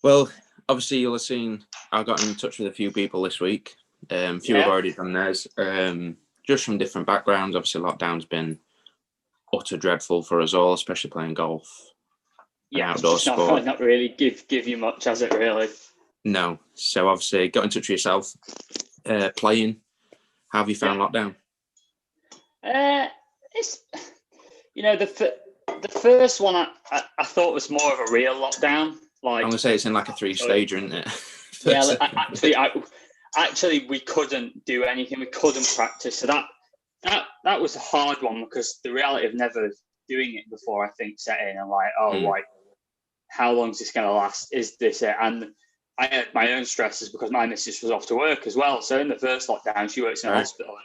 Well, obviously you'll have seen I got in touch with a few people this week. A few have already done theirs. Just from different backgrounds. Obviously, lockdown's been utter dreadful for us all, especially playing golf. Yeah, outdoor it's sport. not really give you much, has it really? No. So obviously, got in touch with yourself. Playing. How have you found lockdown? It's the first one I thought was more of a real lockdown. Like I'm gonna say it's in like a 3-stager, isn't it? Yeah, actually, we couldn't do anything. We couldn't practice. So that was a hard one because the reality of never doing it before, I think, set in and like, how long is this going to last? Is this it? And I had my own stresses because my missus was off to work as well. So in the first lockdown, she works in a hospital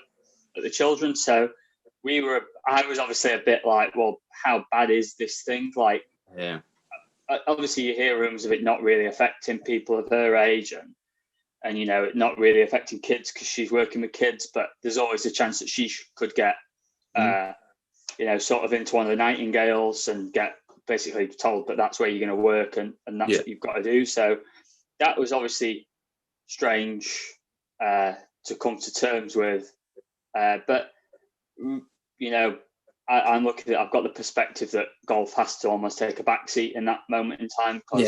at the children's. So I was obviously a bit like, well, how bad is this thing? Like, yeah. Obviously you hear rumors of it not really affecting people of her age and it not really affecting kids because she's working with kids, but there's always a chance that she could get sort of into one of the Nightingales and get basically told that that's where you're going to work and that's what you've got to do. So that was obviously strange to come to terms with, but I'm looking at. I've got the perspective that golf has to almost take a backseat in that moment in time because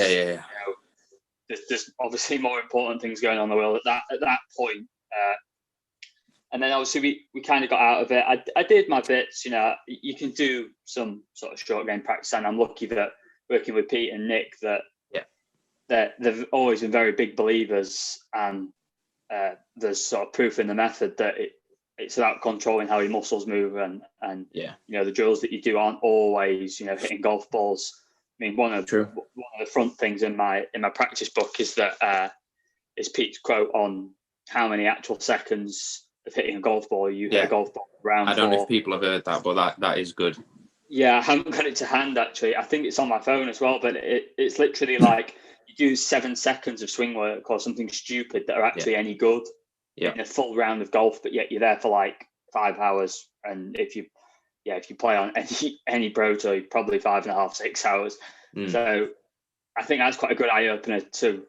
there's obviously more important things going on in the world at that point. And then obviously we kind of got out of it. I did my bits. You can do some sort of short game practice, and I'm lucky that working with Pete and Nick that they've always been very big believers, and there's sort of proof in the method that it's about controlling how your muscles move and the drills that you do aren't always hitting golf balls. I mean, one of the front things in my practice book is that is Pete's quote on how many actual seconds of hitting a golf ball you hit a golf ball around. I don't know if people have heard that, but that is good. Yeah, I haven't got it to hand actually. I think it's on my phone as well, but it's literally like you do 7 seconds of swing work or something stupid that are actually any good. In a full round of golf, but yet you're there for like 5 hours. And if you play on any pro tour, you're probably 5.5, 6 hours. So I think that's quite a good eye opener to,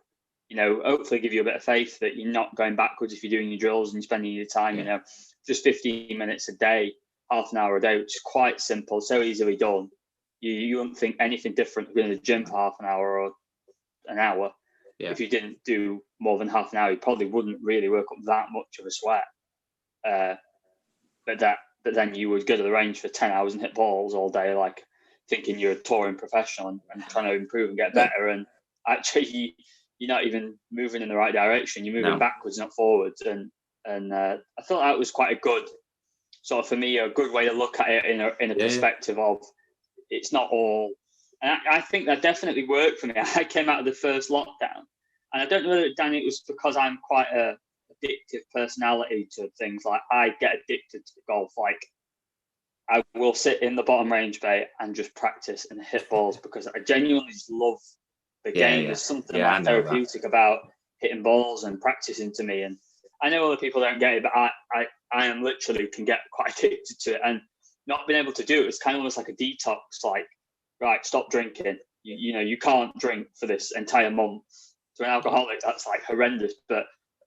hopefully give you a bit of faith that you're not going backwards if you're doing your drills and you're spending your time, just 15 minutes a day, half an hour a day, which is quite simple, so easily done. You wouldn't think anything different going to the gym for half an hour or an hour. If you didn't do more than half an hour, you probably wouldn't really work up that much of a sweat. But then you would go to the range for 10 hours and hit balls all day, like thinking you're a touring professional and trying to improve and get better. And actually, you're not even moving in the right direction. You're moving backwards, not forwards. And I thought that was quite a good, sort of for me, a good way to look at it in a perspective of it's not all. And I think that definitely worked for me. I came out of the first lockdown. And I don't know, Dan, it was because I'm quite a addictive personality to things. Like I get addicted to golf. Like I will sit in the bottom range bay and just practice and hit balls because I genuinely just love the game. There's something like therapeutic about hitting balls and practicing to me. And I know other people don't get it, but I am literally can get quite addicted to it. And not being able to do it, it's kind of almost like a detox. Like, right, stop drinking. You can't drink for this entire month. To an alcoholic, that's like horrendous.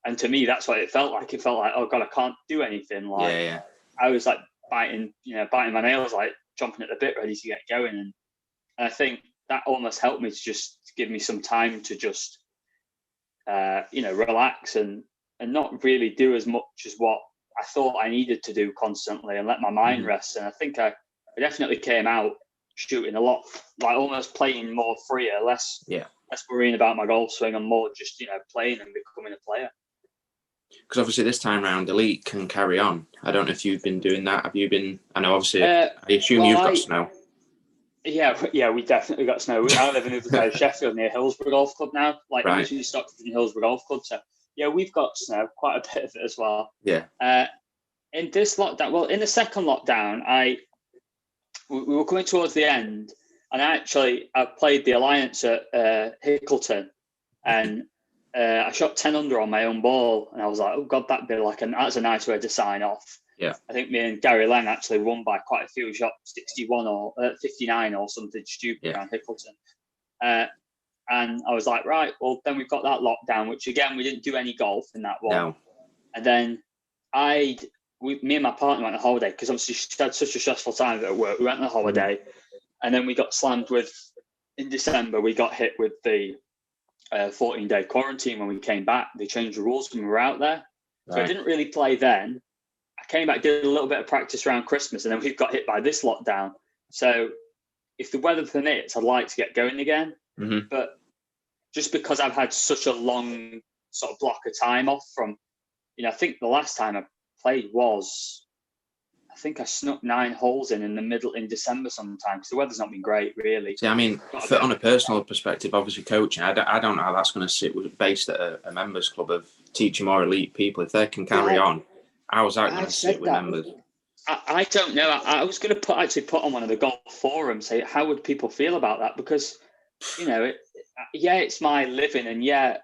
And to me, that's what it felt like. It felt like, oh God, I can't do anything. Like I was like biting my nails, like chomping at the bit, ready to get going. And I think that almost helped me to just give me some time to just, relax and not really do as much as what I thought I needed to do constantly and let my mind rest. And I think I definitely came out shooting a lot, like almost playing more freer, less worrying about my golf swing and more just, playing and becoming a player. Because obviously this time round, Elite can carry on. I don't know if you've been doing that. Have you been? I know obviously, I assume you've got snow. Yeah, we definitely got snow. I live in the other side of Sheffield near Hillsborough Golf Club now, like usually Stockton Hillsborough Golf Club. So yeah, we've got snow, quite a bit of it as well. Yeah. In this lockdown, in the second lockdown, we were coming towards the end, and I played the Alliance at Hickleton, and I shot 10 under on my own ball, and I was like, oh God, that's a nice way to sign off. Yeah. I think me and Gary Lang actually won by quite a few. We shot 61 or 59 or something stupid around Hickleton. And and I was like, right, well, then we've got that lockdown, which again, we didn't do any golf in that one. No. And then me and my partner went on holiday because obviously she had such a stressful time at work. We went on a holiday, and then we got slammed in December, we got hit with the 14-day quarantine when we came back. They changed the rules when we were out there. So I didn't really play then. I came back, did a little bit of practice around Christmas, and then we got hit by this lockdown. So if the weather permits, I'd like to get going again. Mm-hmm. But just because I've had such a long sort of block of time off from, I think the last time I played I think I snuck 9 holes in the middle in December sometime because the weather's not been great, really. See, I mean, on a personal perspective, obviously coaching, I don't know how that's going to sit based at a members club of teaching more elite people. If they can carry on, how's that going to sit with members? I don't know. I was going to put on one of the golf forums, say, how would people feel about that? Because, it's my living, and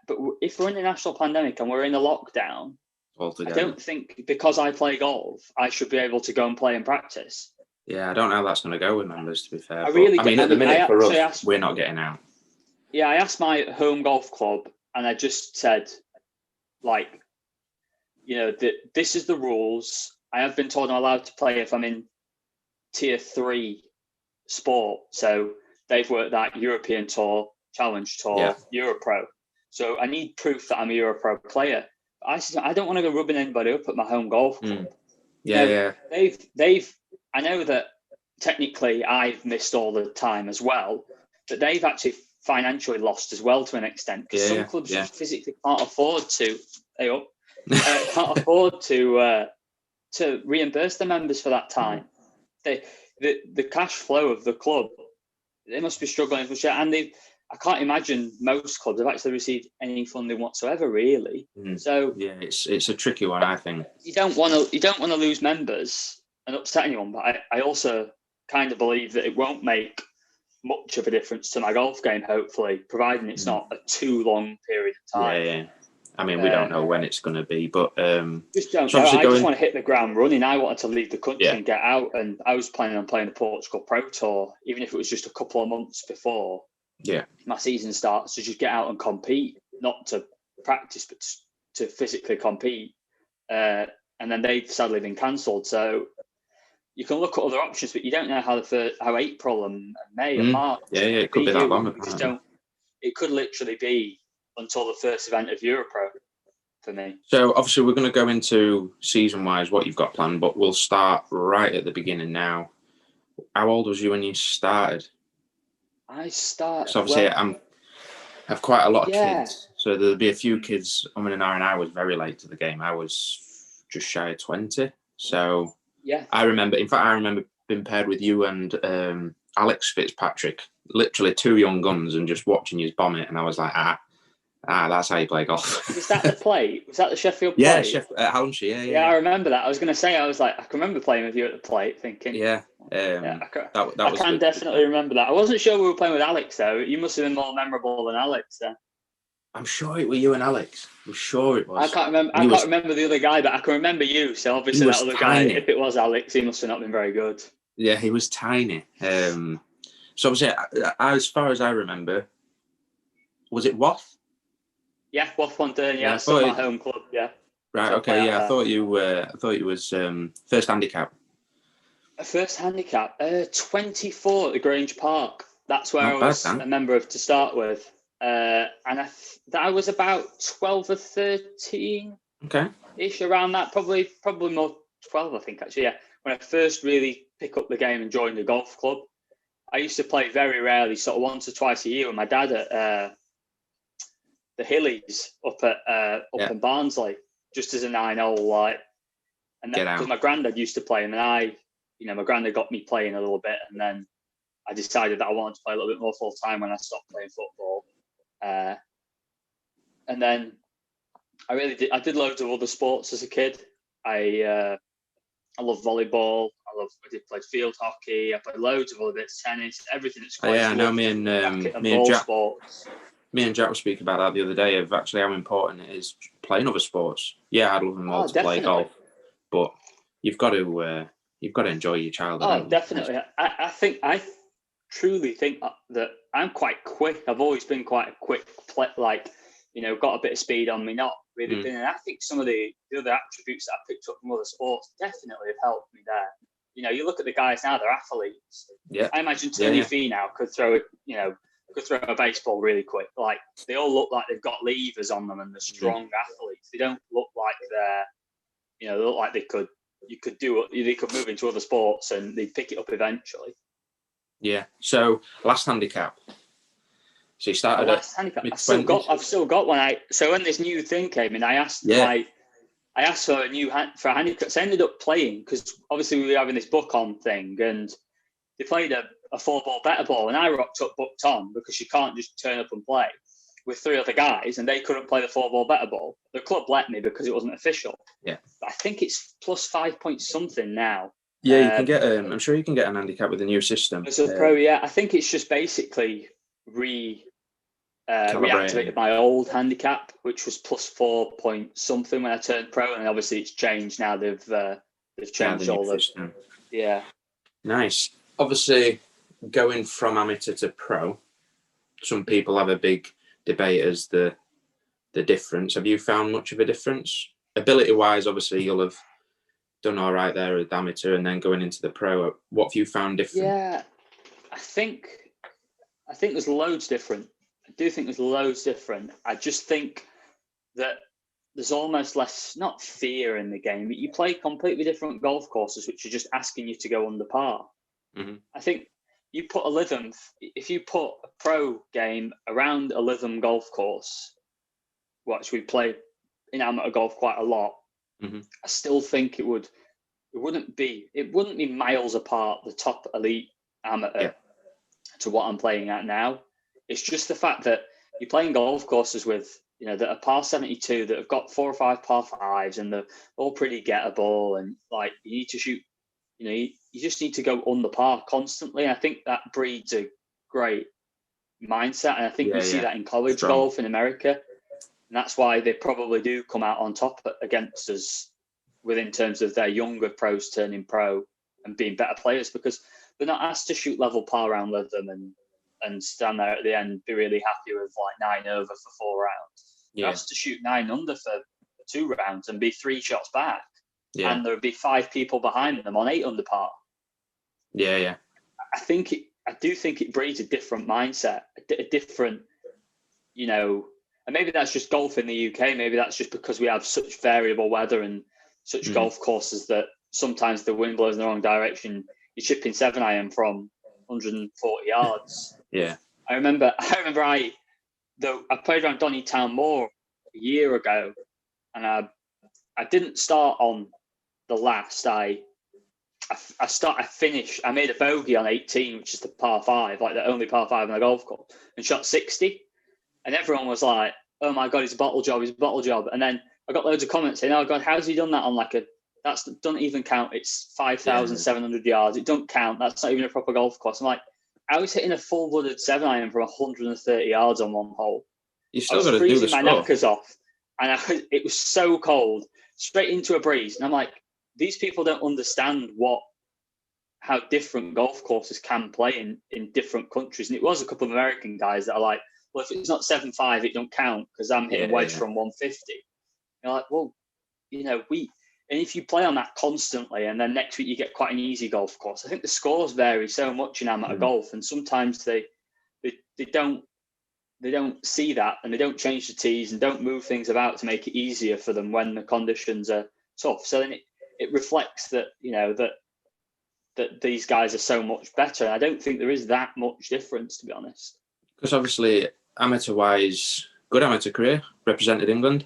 but if we're in a national pandemic and we're in a lockdown, altogether, I don't think because I play golf, I should be able to go and play and practice. Yeah, I don't know how that's going to go with members, to be fair. At the minute, for us, we're not getting out. Yeah, I asked my home golf club, and I just said, this is the rules. I have been told I'm allowed to play if I'm in tier 3 sport. So they've worked that European Tour, Challenge Tour, Europro. So I need proof that I'm a Europro player. I said, I don't want to go rubbing anybody up at my home golf club. They've. I know that technically I've missed all the time as well, but they've actually financially lost as well to an extent because some clubs physically can't afford to. Can't afford to reimburse the members for that time. The cash flow of the club, they must be struggling for sure, and I can't imagine most clubs have actually received any funding whatsoever, really. So it's a tricky one, I think. You don't want to lose members and upset anyone, but I also kind of believe that it won't make much of a difference to my golf game. Hopefully, providing it's not a too long period of time. Yeah. I mean, we don't know when it's going to be, but just don't know. I just want to hit the ground running. I wanted to leave the country and get out, and I was planning on playing the Portugal Pro Tour, even if it was just a couple of months before my season starts, to just get out and compete, not to practice, but to physically compete. And then they've sadly been cancelled. So you can look at other options, but you don't know how April and May and March. It could be that long. It could literally be until the first event of Europro for me. So obviously we're going to go into season-wise what you've got planned, but we'll start right at the beginning now. How old was you when you started? I started. So obviously I have quite a lot of kids, so there'll be a few kids. I mean, I was very late to the game. I was just shy of 20. So I remember being paired with you and Alex Fitzpatrick, literally 2 young guns, and just watching you bomb it, and I was like, that's how you play golf. Was that the plate? Was that the Sheffield plate? Yeah, at Hallamshire, yeah. I remember that. I was going to say, I was like, I can remember playing with you at the plate, thinking. I can definitely remember that. I wasn't sure we were playing with Alex, though. You must have been more memorable than Alex, then. I'm sure it was you and Alex. I'm sure it was. I can't remember the other guy, but I can remember you. So obviously that other guy, if it was Alex, he must have not been very good. Yeah, he was tiny. So obviously, as far as I remember, was it Wath? Yeah, Poppleton. Yeah, it's my home club. Yeah. Right. Okay. Yeah, I thought you was first handicap. First handicap, 24 at the Grange Park. That's where I was a member of to start with, and I was about 12 or 13. Okay. Ish, around that, probably more 12, I think, actually. Yeah, when I first really pick up the game and joined the golf club. I used to play very rarely, sort of once or twice a year with my dad at the Hillies up in Barnsley, just as a 9-hole, and because my granddad used to play, and then my granddad got me playing a little bit, and then I decided that I wanted to play a little bit more full time when I stopped playing football, and then I did loads of other sports as a kid. I love volleyball. I played field hockey. I played loads of other bits, tennis, everything at school. I know me and Jack were speaking about that the other day, of actually how important it is playing other sports. Yeah, I'd love them all to play golf, but you've got to enjoy your childhood. Oh, definitely. I truly think that I'm quite quick. I've always been quite a quick like, got a bit of speed on me, not really been. And I think some of the other attributes that I picked up from other sports definitely have helped me there. You look at the guys now; they're athletes. Yeah. I imagine Tony Finau could throw a baseball really quick. Like, they all look like they've got levers on them and they're strong athletes. They don't look like they look like they could move into other sports and they'd pick it up eventually. Yeah. So last handicap. So you started last handicap. I've still got one. So when this new thing came in, I asked for a handicap. So I ended up playing, because obviously we were having this book on thing, and they played a 4-ball better ball, and I rocked up booked on, because you can't just turn up and play, with 3 other guys, and they couldn't play the 4-ball better ball. The club let me because it wasn't official. Yeah. But I think it's plus 5 point something now. Yeah, you can get. I'm sure you can get an handicap with the new system. As a pro, I think it's just basically reactivated my old handicap, which was plus 4 point something when I turned pro, and obviously it's changed now. They've changed all the system. Yeah. Nice. Obviously, going from amateur to pro, some people have a big debate as the difference. Have you found much of a difference? Ability-wise, obviously, you'll have done all right there as amateur, and then going into the pro. What have you found different? Yeah, I think there's loads different. I do think there's loads different. I just think that there's almost less, not fear in the game, but you play completely different golf courses, which are just asking you to go under par. Mm-hmm. I think you put if you put a pro game around a Lytham golf course, which we play in amateur golf quite a lot, mm-hmm. I still think it wouldn't be miles apart the top elite amateur to what I'm playing at now. It's just the fact that you're playing golf courses with, that are par 72, that have got 4 or 5 par 5s, and they're all pretty gettable, and like, you need to shoot, you just need to go under par constantly. And I think that breeds a great mindset, and I think you see that in college golf in America, and that's why they probably do come out on top against us within terms of their younger pros turning pro and being better players, because they're not asked to shoot level par around Lytham and stand there at the end, be really happy with like 9 over for 4 rounds. They're asked to shoot 9 under for 2 rounds and be 3 shots back. Yeah. And there would be 5 people behind them on 8 under par. Yeah. I do think it breeds a different mindset, a different, and maybe that's just golf in the UK. Maybe that's just because we have such variable weather and such golf courses that sometimes the wind blows in the wrong direction. You're chipping 7-iron from 140 yards. Yeah. I remember I played around Donnytown Moor a year ago, and I didn't start on the last. I finished. I made a bogey on 18, which is the par 5, like the only par 5 on the golf course, and shot 60. And everyone was like, "Oh my God, he's a bottle job." And then I got loads of comments saying, "Oh God, how's he done that on that doesn't even count. It's 5,700 yards. It don't count. That's not even a proper golf course." I'm like, I was hitting a full-blooded 7-iron from 130 yards on one hole. You still got to do the score. My knackers off, and it was so cold, straight into a breeze. And I'm like, these people don't understand how different golf courses can play in different countries. And it was a couple of American guys that are like, well, if it's not 7.5, it don't count because I'm hitting wedge from 150. You're like, well, and if you play on that constantly, and then next week you get quite an easy golf course, I think the scores vary so much in amateur golf, and sometimes they don't see that, and they don't change the tees and don't move things about to make it easier for them when the conditions are tough. So then it reflects that that these guys are so much better. And I don't think there is that much difference, to be honest. Because obviously, amateur-wise, good amateur career, represented England.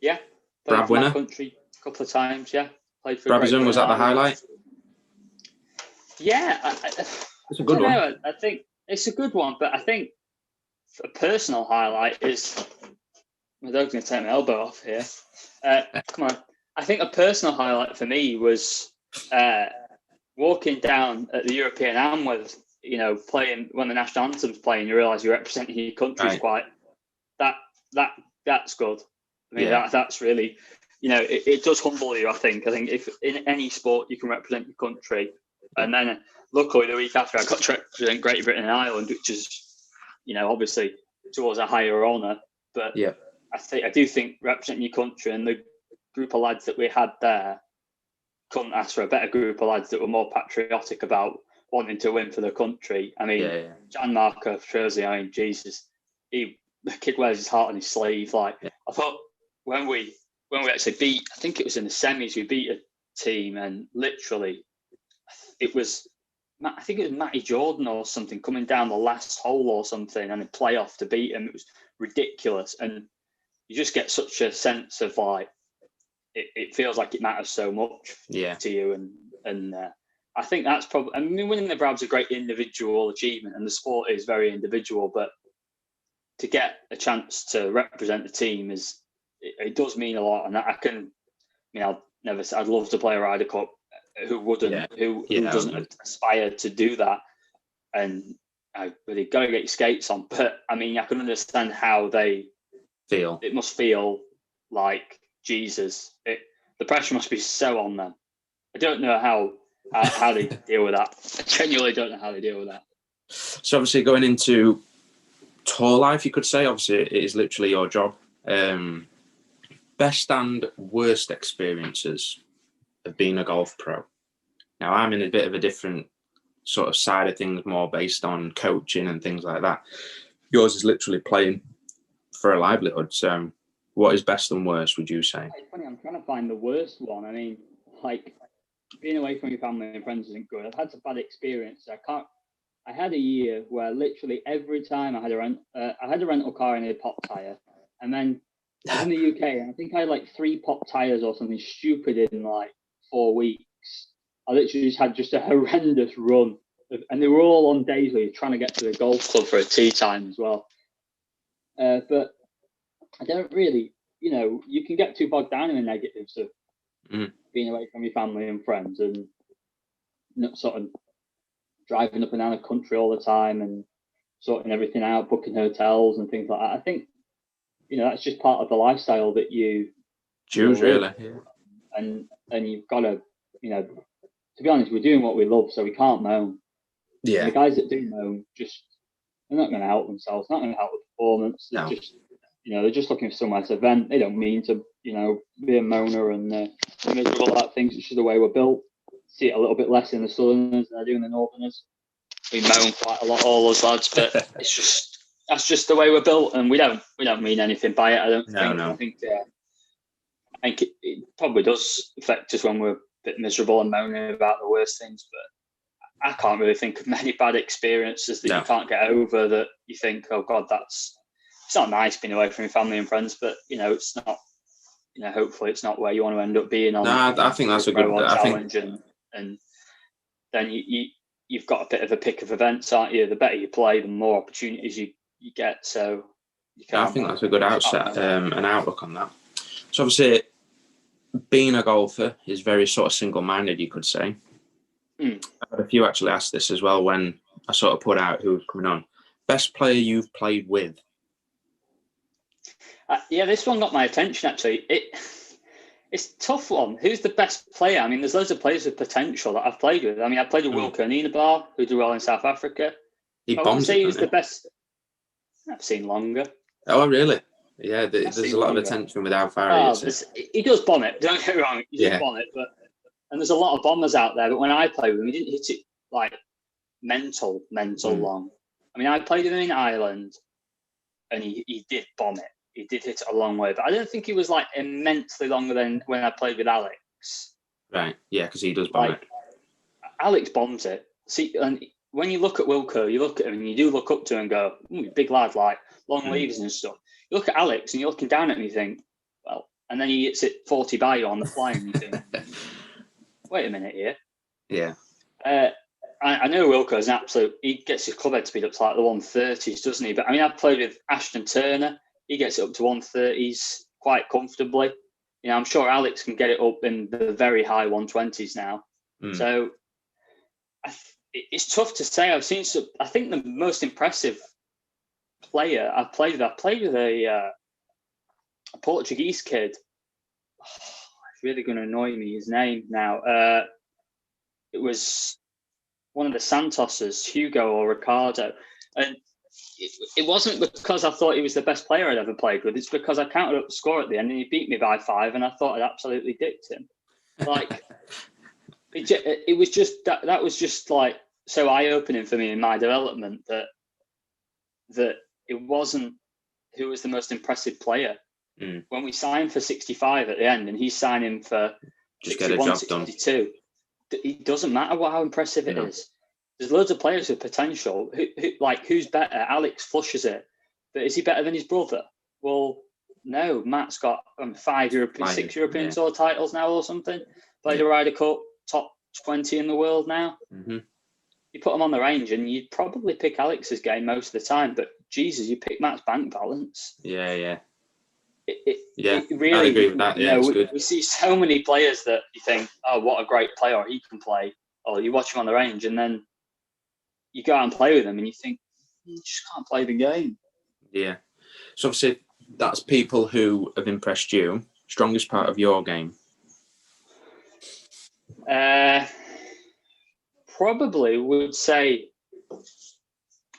Yeah, Brab winner. Country a couple of times. Yeah, played for. Brabazon, was that the highlight? Yeah, it's a good one. I think it's a good one, but I think a personal highlight is. My dog's going to take my elbow off here. Come on. I think a personal highlight for me was walking down at the European Am with, playing when the national anthem's playing. You realise you're representing your country is quite. That's good. I mean, that's really, it does humble you. I think if in any sport you can represent your country, and then luckily the week after I got to represent Great Britain and Ireland, which is obviously towards a higher honour. But I do think representing your country and the group of lads that we had there, couldn't ask for a better group of lads that were more patriotic about wanting to win for the country. I mean, Gianmarco Trozzi, I mean, Jesus, the kid wears his heart on his sleeve. Like, I thought when we actually beat, I think it was in the semis, we beat a team, and literally I think it was Matty Jordan or something coming down the last hole or something, and a playoff to beat him. It was ridiculous, and you just get such a sense of like, it feels like it matters so much to you, and I think that's probably. I mean, winning the Brab's a great individual achievement, and the sport is very individual. But to get a chance to represent the team it does mean a lot, and I'd love to play a Ryder Cup. Who wouldn't? Who doesn't aspire to do that? And you've got to get your skates on. But I mean, I can understand how they feel. It must feel like Jesus. The pressure must be so on them. I don't know how they deal with that. I genuinely don't know how they deal with that. So obviously going into tour life, you could say, obviously it is literally your job. Best and worst experiences of being a golf pro. Now I'm in a bit of a different sort of side of things, more based on coaching and things like that. Yours is literally playing for a livelihood. So what is best and worst, would you say? It's funny, I'm trying to find the worst one. I mean, like, being away from your family and friends isn't good. I've had some bad experiences. I had a year where literally every time I had a rental car and a pop tyre, and then I was in the UK, and I think I had like 3 pop tyres or something stupid in like 4 weeks. I literally just had a horrendous run, and they were all on days where you're trying to get to the golf club for a tee time as well. But I don't really, you can get too bogged down in the negatives of being away from your family and friends, and not sort of driving up and down the country all the time and sorting everything out, booking hotels and things like that. I think, that's just part of the lifestyle that you choose, really. And you've got to, to be honest, we're doing what we love, so we can't moan. Yeah. And the guys that do moan, they're not going to help themselves, not going to help the performance. They're they're just looking for somewhere to vent. They don't mean to, be a moaner and miserable about things. It's just the way we're built. See it a little bit less in the Southerners than I do in the Northerners. We moan quite a lot, all those lads, but that's just the way we're built, and we don't mean anything by it. I don't think. No. I think it probably does affect us when we're a bit miserable and moaning about the worst things, but I can't really think of many bad experiences that you can't get over, that you think, oh God, it's not nice being away from your family and friends, but it's not, hopefully it's not where you want to end up being on. I think that's a good challenge, and then you've got a bit of a pick of events, aren't you? The better you play, the more opportunities you get. So I think that's a good outset, an outlook on that. So obviously, being a golfer is very sort of single-minded, you could say. I had a few actually ask this as well when I sort of put out who was coming on. Best player you've played with? This one got my attention actually. It's a tough one. Who's the best player? I mean, there's loads of players with potential that I've played with. I mean, I played with Wilco Nienaber, who did well in South Africa. He bombs it. He was the best. I've seen longer. Oh, really? Yeah, there's a lot of attention with how far he is. He does bomb it. Don't get me wrong. He does bomb it, and there's a lot of bombers out there. But when I played with him, he didn't hit it like mental long. I mean, I played with him in Ireland, and he did bomb it. He did hit it a long way, but I don't think he was like immensely longer than when I played with Alex. Right. Yeah, because he does bomb it. Alex bombs it. See, and when you look at Wilco, you look at him and you do look up to him and go, big lad, like long levers and stuff. You look at Alex and you're looking down at him and you think, well, and then he hits it 40 by you on the fly and you think, wait a minute here. Yeah. I know Wilco's an absolute, he gets his club head speed up to like the 130s, doesn't he? But I mean, I've played with Ashton Turner. He gets it up to 130s quite comfortably. I'm sure Alex can get it up in the very high 120s now. So it's tough to say. I think the most impressive player I've played with a Portuguese kid. It's really going to annoy me, his name now. It was one of the Santoses, Hugo or Ricardo. And it wasn't because I thought he was the best player I'd ever played with. It's because I counted up the score at the end and he beat me by 5, and I thought I'd absolutely dicked him. Like, it was just that was just like so eye-opening for me in my development that it wasn't who was the most impressive player. When we signed for 65 at the end and he's signing for just get a job 62, done. It doesn't matter how impressive it is. There's loads of players with potential. Who's better? Alex flushes it, but is he better than his brother? Well, no. Matt's got 6 European Tour titles now or something. Played a Ryder Cup, top 20 in the world now. Mm-hmm. You put him on the range, and you'd probably pick Alex's game most of the time. But Jesus, you pick Matt's bank balance. Yeah. It really, I agree with that. Yeah, it's good. We see so many players that you think, oh, what a great player he can play. Or you watch him on the range, and then you go out and play with him, and you think, you just can't play the game. Yeah. So obviously, that's people who have impressed you. Strongest part of your game? Probably would say,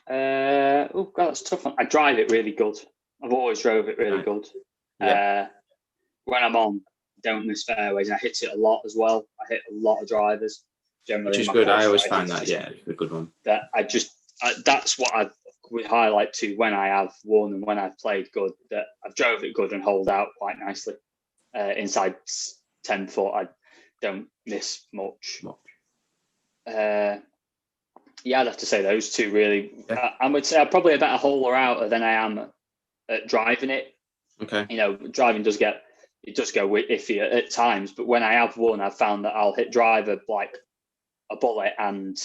oh God, that's a tough one. I drive it really good. I've always drove it really good. Yeah. When I'm on, don't miss fairways. I hit it a lot as well. I hit a lot of drivers. Generally, which is good. I always find that, it's a good one. That that's what I would highlight to when I have won and when I've played good. That I've drove it good and hold out quite nicely. Inside 10 foot, I don't miss much. I'd have to say those two really. Yeah. I would say I'm probably a better holer outer than I am at driving it. Okay. Driving does go iffy at times, but when I have won, I've found that I'll hit driver like a bullet, and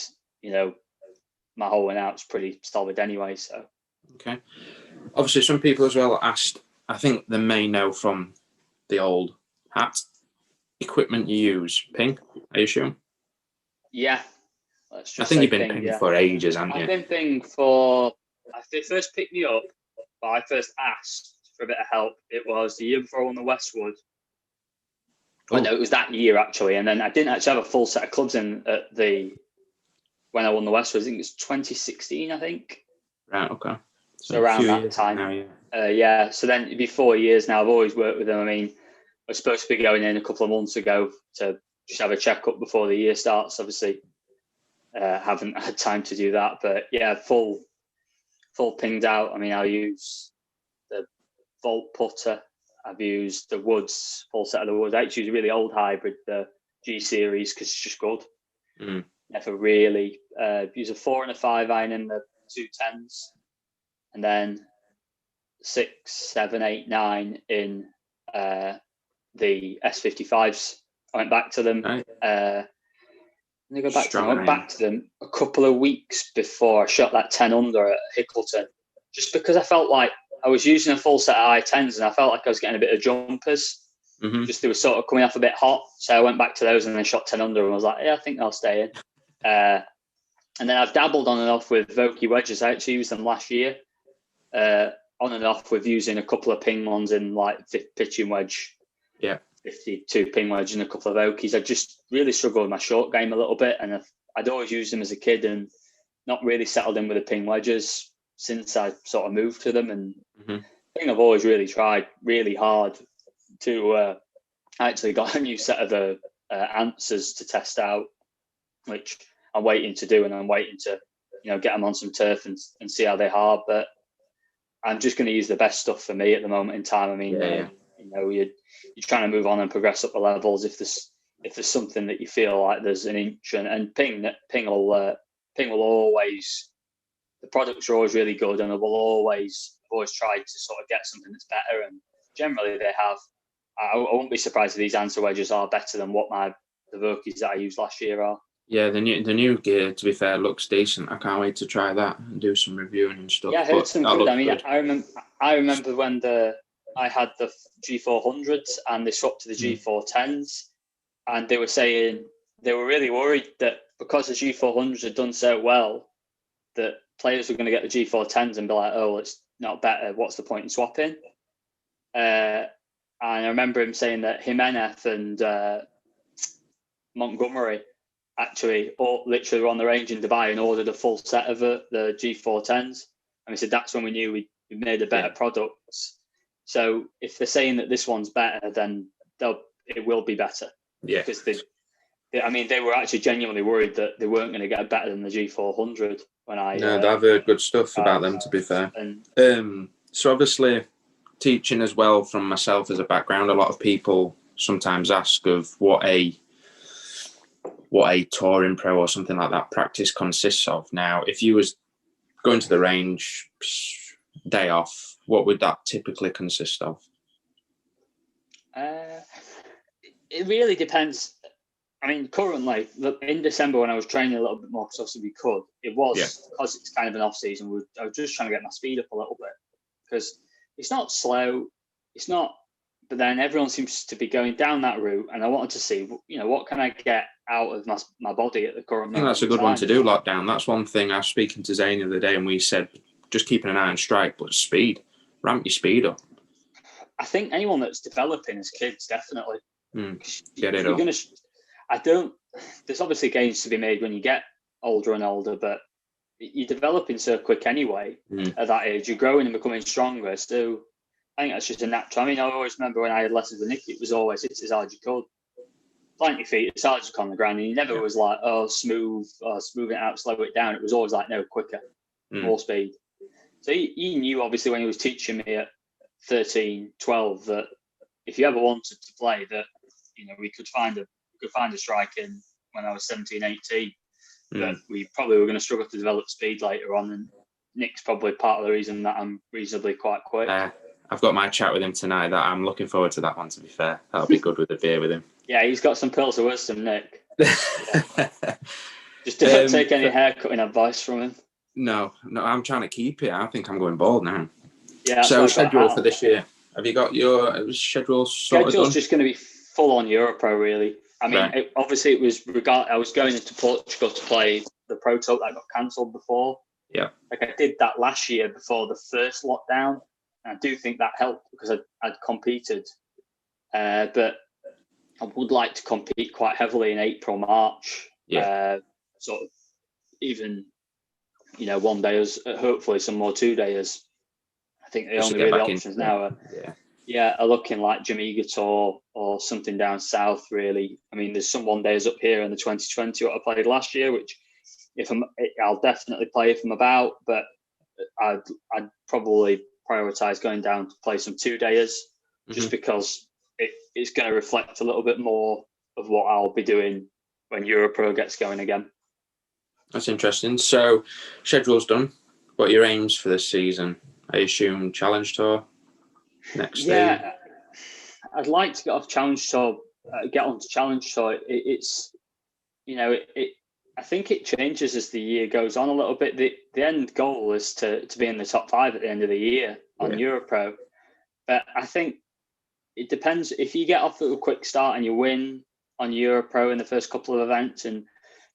my holing out's pretty solid anyway. So. Okay. Obviously, some people as well asked. I think they may know from the old hat equipment you use. Ping, are you sure? Yeah. I think you've been Ping for ages, haven't you? I've been Ping for. They first picked me up, but I first asked for a bit of help. It was the year before I won the Westwood. Oh no, it was that year actually, and then I didn't actually have a full set of clubs in when I won the Westwood. I think it was 2016. I think. Right. Okay. So around that time. Now, yeah. So then it'd be 4 years now. I've always worked with them. I mean, I was supposed to be going in a couple of months ago to just have a checkup before the year starts. Obviously, haven't had time to do that, but yeah, full pinged out. I mean, I'll use the Volt putter. I've used the Woods, full set of the Woods. I actually use a really old hybrid, the G series, because it's just good. Never really use a 4 and a 5 iron in the 210s, and then 6, 7, 8, 9 in the S55s. I went back to them. Right. I went back to them a couple of weeks before I shot that 10 under at Hickleton, just because I felt like I was using a full set of I-10s and I felt like I was getting a bit of jumpers. Mm-hmm. Just they were sort of coming off a bit hot. So I went back to those and then shot 10 under and was like, yeah, I think I'll stay in. And then I've dabbled on and off with Vokey wedges. I actually used them last year. On and off with using a couple of Ping ones in like pitching wedge. Yeah. 52 Ping wedge and a couple of Vokeys. I just really struggled with my short game a little bit, and I'd always used them as a kid and not really settled in with the Ping wedges since I sort of moved to them. And I think I've always really tried really hard to I actually got a new set of the answers to test out, which I'm waiting to do, and I'm waiting to get them on some turf and see how they are. But I'm just going to use the best stuff for me at the moment in time. I mean, you're trying to move on and progress up the levels. If there's something that you feel like there's an inch, and Ping will always, the products are always really good, and they will always try to sort of get something that's better. And generally they have. I won't be surprised if these answer wedges are better than what the Vokeys that I used last year are. Yeah, the new gear, to be fair, looks decent. I can't wait to try that and do some reviewing and stuff. Yeah, I heard some good. I mean, good. I remember when I had the G400s and they swapped to the G410s, and they were saying they were really worried that because the G400s had done so well, that players were going to get the G410s and be like, oh, it's not better. What's the point in swapping? And I remember him saying that Jimenez and Montgomery actually literally were on the range in Dubai and ordered a full set of the G410s. And we said that's when we knew we made a better product. So if they're saying that this one's better, then it will be better. Yeah. Because they were actually genuinely worried that they weren't going to get better than the G400 when I. No, I've heard good stuff about them, to be fair. So obviously, teaching as well from myself as a background, a lot of people sometimes ask of what a touring pro or something like that practice consists of. Now, if you was going to the range, day off, what would that typically consist of? It really depends. I mean, currently, in December when I was training a little bit more, because obviously we could, it was, because it's kind of an off-season, I was just trying to get my speed up a little bit. Because it's not slow, it's not, but then everyone seems to be going down that route, and I wanted to see, what can I get out of my body at the current moment. I think that's a good one to do, lockdown. That's one thing I was speaking to Zane the other day, and we said, just keeping an eye on strike, but speed. Ramp your speed up. I think anyone that's developing as kids, definitely. Get it up. There's obviously gains to be made when you get older and older, but you're developing so quick anyway at that age. You're growing and becoming stronger. So I think that's just a natural. I mean, I always remember when I had lessons with Nicky, it was always, it's as hard as you could. Plant your feet as hard as you can on the ground. And he never was like, smooth it out, slow it down. It was always like, no, quicker, more speed. So he knew, obviously, when he was teaching me at 13, 12, that if you ever wanted to play, that, we could find a strike in when I was 17, 18. But we probably were going to struggle to develop speed later on. And Nick's probably part of the reason that I'm reasonably quite quick. I've got my chat with him tonight. That I'm looking forward to that one, to be fair. That'll be good with a beer with him. Yeah, he's got some pearls of wisdom, Nick. Just don't take any haircutting advice from him. No, I'm trying to keep it. I think I'm going bald now. Yeah. So schedule for this year. Have you got your schedule sorted? Schedule's just going to be full on Europro, really. I mean, obviously it was I was going into Portugal to play the Pro Tour that got cancelled before. Yeah. Like I did that last year before the first lockdown. And I do think that helped because I'd competed. But I would like to compete quite heavily in April, March. Yeah. Sort of even, 1 day, hopefully some more 2 days. I think the only really options now are looking like Jamaica Tour or something down south, really. I mean, there's some 1 days up here in the 2020 what I played last year, which I'll definitely play if I'm about, but I'd probably prioritise going down to play some 2 days just because it's going to reflect a little bit more of what I'll be doing when Europro gets going again. That's interesting. So, schedule's done. What are your aims for this season? I assume Challenge Tour next stage? I'd like to get off Challenge Tour, get onto Challenge Tour. I think it changes as the year goes on a little bit. The end goal is to be in the top 5 at the end of the year on Europro. But I think it depends. If you get off to a quick start and you win on Europro in the first couple of events and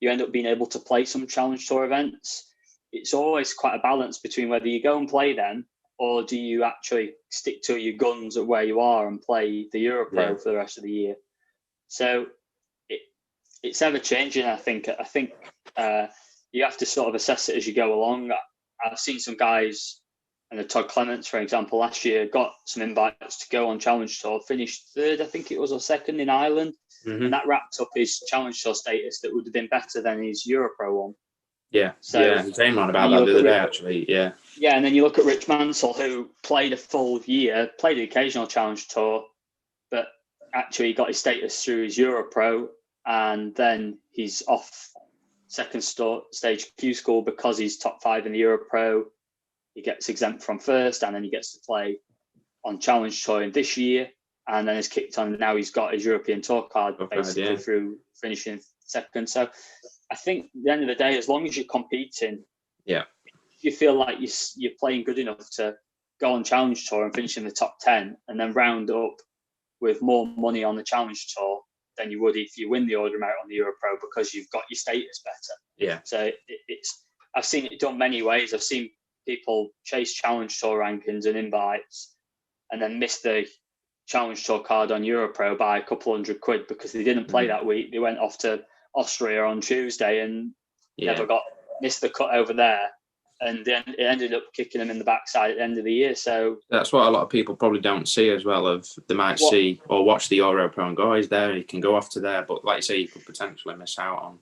you end up being able to play some Challenge Tour events, it's always quite a balance between whether you go and play them or do you actually stick to your guns at where you are and play the Europro for the rest of the year. So it's ever changing. I think you have to sort of assess it as you go along. I've seen some guys, and the Todd Clements, for example, last year got some invites to go on Challenge Tour, finished 3rd, I think it was, or 2nd in Ireland, and that wrapped up his Challenge Tour status that would have been better than his Europro one. Yeah, same on about that the other day, actually. Yeah, and then you look at Rich Mansell, who played a full year, played the occasional Challenge Tour, but actually got his status through his Europro, and then he's off second stage Q school because he's top 5 in the Europro. He gets exempt from first, and then he gets to play on Challenge Tour in this year, and then has kicked on. Now he's got his European Tour card basically through finishing second. So I think at the end of the day, as long as you're competing, you feel like you're playing good enough to go on Challenge Tour and finish in the top 10 and then round up with more money on the Challenge Tour than you would if you win the order amount on the Europro because you've got your status better. Yeah. So I've seen it done many ways. I've seen people chase Challenge Tour rankings and invites and then miss the Challenge Tour card on Europro by a couple £100 because they didn't play that week. They went off to Austria on Tuesday and missed the cut over there. and then it ended up kicking him in the backside at the end of the year. So that's what a lot of people probably don't see as well. Of they might see or watch the Euro Pro and go, "Oh, he's there, he can go off to there." But like you say, you could potentially miss out on.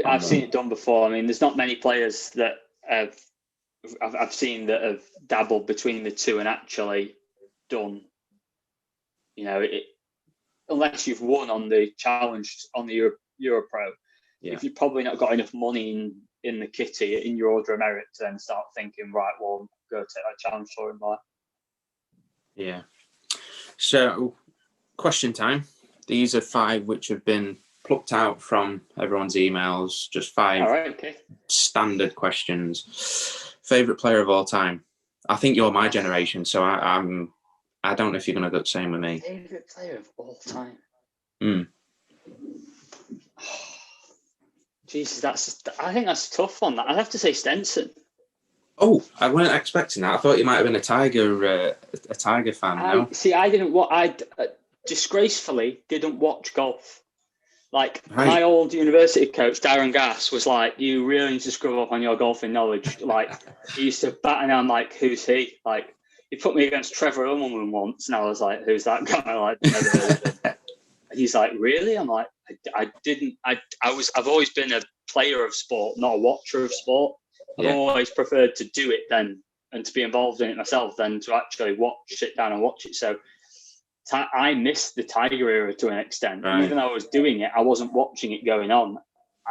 I've seen it done before. I mean, there's not many players that I've seen that have dabbled between the two and actually done. You know, unless you've won on the challenge on the Euro Pro, if you've probably not got enough money in the kitty in your order of merit to then start thinking, right, well, go take that challenge for him. Like. Yeah. So, question time. These are 5 which have been plucked out from everyone's emails. Just 5 standard questions. Favorite player of all time? I think you're my generation, so I don't know if you're going to go the same with me. Favorite player of all time? Jesus, I think that's a tough one. I'd have to say Stenson. Oh, I weren't expecting that. I thought you might have been a Tiger fan. No? See, I didn't. I disgracefully didn't watch golf. Like my old university coach, Darren Gass, was like, "You really need to screw up on your golfing knowledge." Like he used to bat, and I'm like, "Who's he?" Like he put me against Trevor Immelman once, and I was like, "Who's that guy?" Like never heard of him. And he's like, "Really?" I'm like, I've always been a player of sport, not a watcher of sport. I've always preferred to do it then and to be involved in it myself than to actually sit down and watch it. So I missed the Tiger era to an extent. Right. Even though I was doing it, I wasn't watching it going on.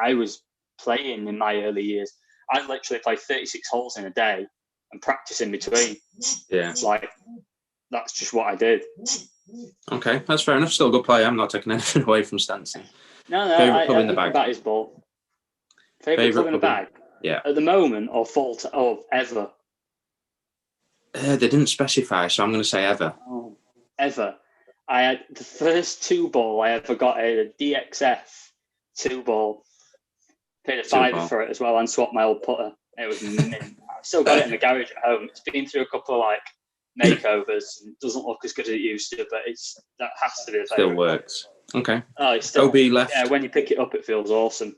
I was playing in my early years. I'd literally play 36 holes in a day and practice in between. Yeah. Like, that's just what I did. Okay, that's fair enough. Still a good player. I'm not taking anything away from Stenson. No, favourite club in the bag. That is ball. Favourite club in the bag? Yeah. At the moment or ever? They didn't specify, so I'm going to say ever. Oh, ever. I had the first 2-ball I ever got a DXF 2-ball. Paid a $5 for it as well and swapped my old putter. It was mint. I've still got it in the garage at home. It's been through a couple of makeovers and doesn't look as good as it used to, but that has to be the favourite. Still works. Okay. Oh, it's still, OB left. Yeah, when you pick it up, it feels awesome.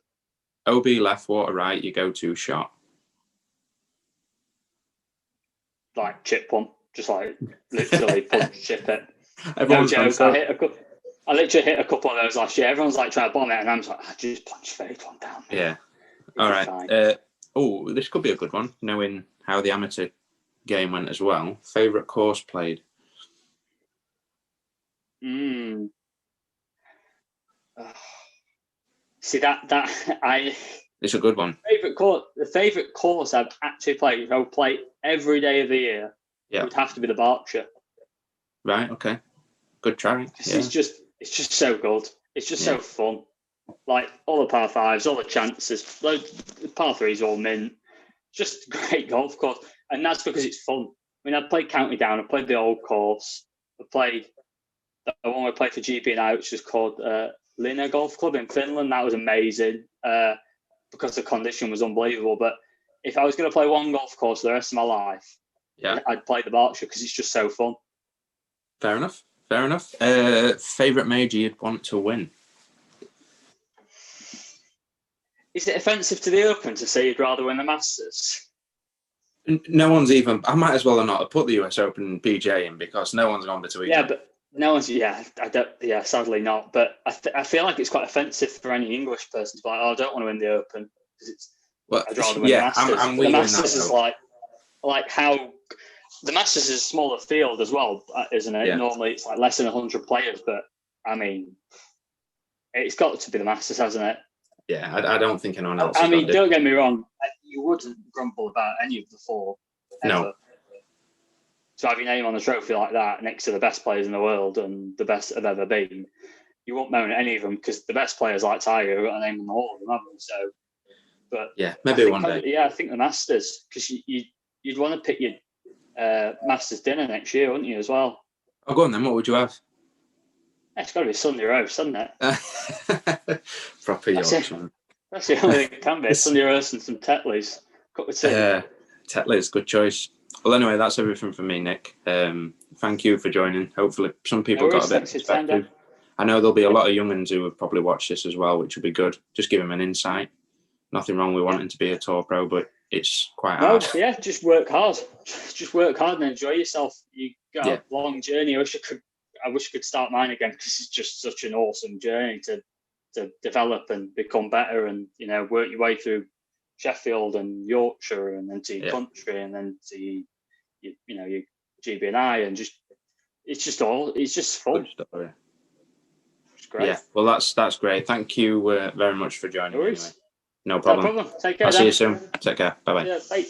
OB left, water right, your go-to shot. Like chip one, just literally punch chip it. Everyone's no joke. I literally hit a couple of those last year. Everyone's trying to bomb it, and I'm just I just punch fade one down. Yeah. All right. This could be a good one, knowing how the amateur game went as well. Favourite course played? See that it's a good one. The favourite course I've actually played, if I would play every day of the year, would have to be the Berkshire. Right. Okay. Good try. It's just so good. It's just so fun. Like all the par fives, all the chances, the par threes all mint. Just great golf course, and that's because it's fun. I mean, I played County Down. I played the old course. I played the one I played for GP&I, which was called Linna Golf Club in Finland. That was amazing because the condition was unbelievable. But if I was going to play one golf course for the rest of my life, I'd play the Berkshire because it's just so fun. Fair enough. Favourite major you'd want to win? Is it offensive to the Open to say you'd rather win the Masters? No one's even. I might as well not have put the US Open PGA in because no one's gone between. Yeah, but no one's. Yeah, I don't. Yeah, sadly not. But I feel like it's quite offensive for any English person to be like, "Oh, I don't want to win the Open because it's." Well, I'd rather win the Masters. The Masters is like how the Masters is a smaller field as well, isn't it? Yeah. Normally it's like less than 100 players, but I mean, it's got to be the Masters, hasn't it? Yeah, I don't think anyone else. I mean, don't get me wrong. You wouldn't grumble about any of the four. Ever. No. To have your name on a trophy like that next to the best players in the world and the best have ever been, you won't moan at any of them because the best players like Tiger have got a name on all of them, haven't they? So, but yeah, maybe one day. Yeah, I think the Masters because you'd want to pick your Masters dinner next year, wouldn't you, as well? Oh, go on then. What would you have? It's got to be Sunday roast, hasn't it? Proper Yorkshire. That's the only thing it can be. Sunday roast and some Tetleys. Cup of tea. Tetleys, good choice. Well, anyway, that's everything from me, Nick. Thank you for joining. Hopefully, some people got a bit of perspective. I know there'll be a lot of young'uns who have probably watched this as well, which will be good. Just give them an insight. Nothing wrong with wanting to be a tour pro, but it's quite No, hard. yeah, just work hard. Just work hard and enjoy yourself. You got a long journey. I wish I could start mine again, because it's just such an awesome journey to develop and become better, and work your way through Sheffield and Yorkshire, and then to your country, and then to your GB&I, and just it's just fun. Good story. It's great. Yeah, well, that's great. Thank you very much for joining me. Anyway. No problem. No problem. Take care. I'll see you soon. Take care. Bye bye. Yeah, bye.